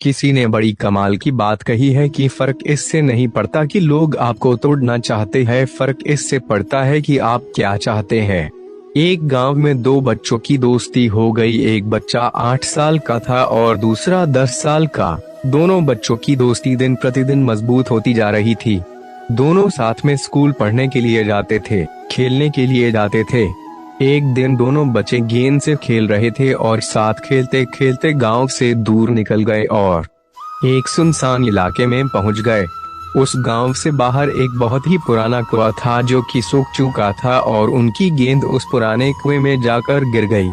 किसी ने बड़ी कमाल की बात कही है कि फर्क इससे नहीं पड़ता कि लोग आपको तोड़ना चाहते हैं, फर्क इससे पड़ता है कि आप क्या चाहते हैं। एक गांव में दो बच्चों की दोस्ती हो गई। एक बच्चा 8 साल का था और दूसरा 10 साल का। दोनों बच्चों की दोस्ती दिन प्रतिदिन मजबूत होती जा रही थी। दोनों साथ में स्कूल पढ़ने के लिए जाते थे, खेलने के लिए जाते थे। एक दिन दोनों बच्चे गेंद से खेल रहे थे और साथ खेलते खेलते गांव से दूर निकल गए और एक सुनसान इलाके में पहुंच गए। उस गांव से बाहर एक बहुत ही पुराना कुआं था जो कि सूख चुका था और उनकी गेंद उस पुराने कुएं में जाकर गिर गई।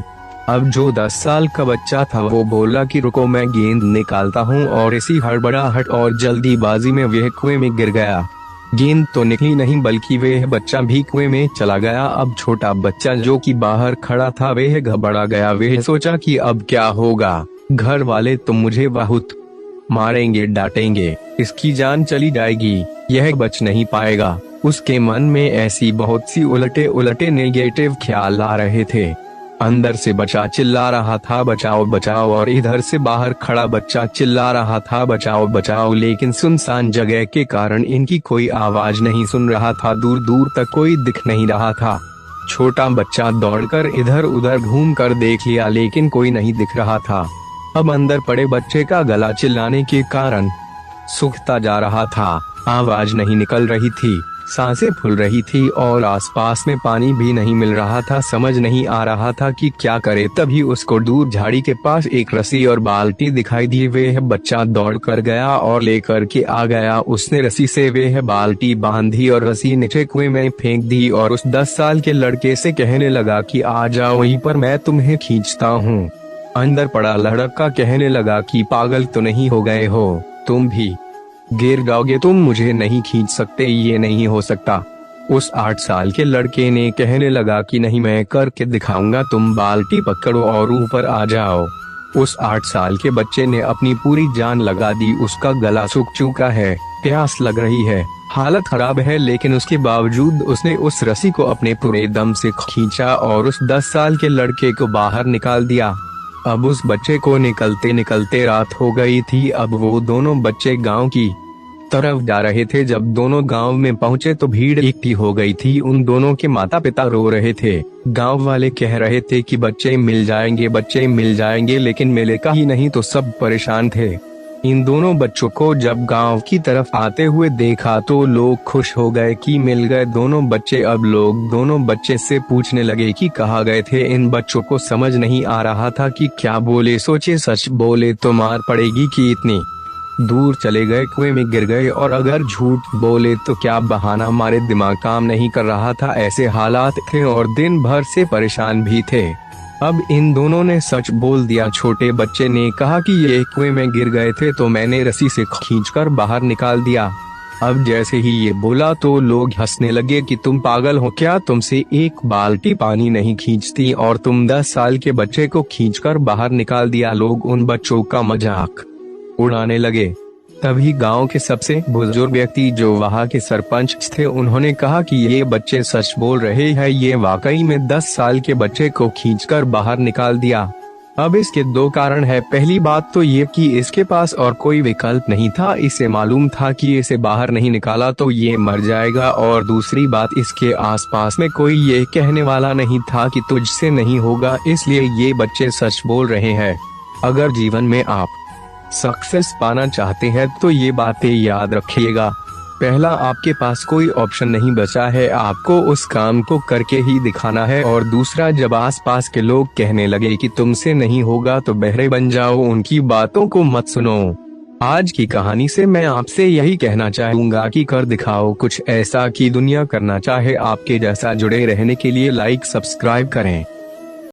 अब जो 10 साल का बच्चा था वो बोला कि रुको, मैं गेंद निकालता हूँ, और इसी हड़बड़ाहट और जल्दीबाजी में वह कुएं में गिर गया। गेंद तो निकली नहीं बल्कि वह बच्चा भी कुएं में चला गया। अब छोटा बच्चा जो कि बाहर खड़ा था वह घबरा गया। वह सोचा कि अब क्या होगा, घर वाले तो मुझे बहुत मारेंगे, डांटेंगे, इसकी जान चली जाएगी, यह बच नहीं पाएगा। उसके मन में ऐसी बहुत सी उलटे नेगेटिव ख्याल आ रहे थे। अंदर से बच्चा चिल्ला रहा था बचाओ बचाओ, और इधर से बाहर खड़ा बच्चा चिल्ला रहा था बचाओ बचाओ, लेकिन सुनसान जगह के कारण इनकी कोई आवाज नहीं सुन रहा था। दूर दूर तक कोई दिख नहीं रहा था। छोटा बच्चा दौड़कर इधर उधर घूम कर देख लिया लेकिन कोई नहीं दिख रहा था। अब अंदर पड़े बच्चे का गला चिल्लाने के कारण सूखता जा रहा था, आवाज नहीं निकल रही थी, सांसें फूल रही थी और आसपास में पानी भी नहीं मिल रहा था। समझ नहीं आ रहा था कि क्या करे। तभी उसको दूर झाड़ी के पास एक रस्सी और बाल्टी दिखाई दी। वह बच्चा दौड़ कर गया और लेकर के आ गया। उसने रस्सी से वह बाल्टी बांधी और रस्सी नीचे कुएं में फेंक दी और उस 10 साल के लड़के से कहने लगा कि आ जाओ वहीं पर, मैं तुम्हें खींचता हूँ। अंदर पड़ा लड़का कहने लगा कि पागल तो नहीं हो गए हो, तुम भी गिर जाओगे, तुम मुझे नहीं खींच सकते, ये नहीं हो सकता। उस 8 साल के लड़के ने कहने लगा कि नहीं, मैं करके दिखाऊंगा, तुम बाल्टी पकड़ो और ऊपर आ जाओ। उस 8 साल के बच्चे ने अपनी पूरी जान लगा दी। उसका गला सूख चुका है, प्यास लग रही है, हालत खराब है, लेकिन उसके बावजूद उसने उस रस्सी को अपने पूरे दम से खींचा और उस 10 साल के लड़के को बाहर निकाल दिया। अब उस बच्चे को निकलते निकलते रात हो गई थी। अब वो दोनों बच्चे गांव की तरफ जा रहे थे। जब दोनों गांव में पहुंचे तो भीड़ इकट्ठी हो गई थी। उन दोनों के माता पिता रो रहे थे। गांव वाले कह रहे थे कि बच्चे मिल जाएंगे, बच्चे मिल जाएंगे, लेकिन मिले का ही नहीं। तो सब परेशान थे। इन दोनों बच्चों को जब गांव की तरफ आते हुए देखा तो लोग खुश हो गए कि मिल गए दोनों बच्चे। अब लोग दोनों बच्चे से पूछने लगे कि कहाँ गए थे। इन बच्चों को समझ नहीं आ रहा था कि क्या बोले। सोचे सच बोले तो मार पड़ेगी कि इतनी दूर चले गए, कुएं में गिर गए, और अगर झूठ बोले तो क्या बहाना मारे। दिमाग काम नहीं कर रहा था। ऐसे हालात थे और दिन भर से परेशान भी थे। अब इन दोनों ने सच बोल दिया। छोटे बच्चे ने कहा कि ये कुएं में गिर गए थे तो मैंने रस्सी से खींचकर बाहर निकाल दिया। अब जैसे ही ये बोला तो लोग हंसने लगे कि तुम पागल हो क्या, तुमसे एक बाल्टी पानी नहीं खींचती और तुम 10 साल के बच्चे को खींचकर बाहर निकाल दिया। लोग उन बच्चों का मजाक उड़ाने लगे। तभी गांव के सबसे बुजुर्ग व्यक्ति जो वहां के सरपंच थे, उन्होंने कहा कि ये बच्चे सच बोल रहे हैं, ये वाकई में 10 साल के बच्चे को खींचकर बाहर निकाल दिया। अब इसके 2 कारण है। पहली बात तो ये कि इसके पास और कोई विकल्प नहीं था। इसे मालूम था कि इसे बाहर नहीं निकाला तो ये मर जाएगा, और दूसरी बात इसके आसपास में कोई ये कहने वाला नहीं था कि तुझसे नहीं होगा, इसलिए ये बच्चे सच बोल रहे हैं। अगर जीवन में आप सक्सेस पाना चाहते हैं तो ये बातें याद रखिएगा। पहला, आपके पास कोई ऑप्शन नहीं बचा है, आपको उस काम को करके ही दिखाना है। और दूसरा, जब आसपास के लोग कहने लगे कि तुमसे नहीं होगा तो बहरे बन जाओ, उनकी बातों को मत सुनो। आज की कहानी से मैं आपसे यही कहना चाहूंगा कि कर दिखाओ कुछ ऐसा कि दुनिया करना चाहे। आपके जैसा जुड़े रहने के लिए लाइक सब्सक्राइब करें।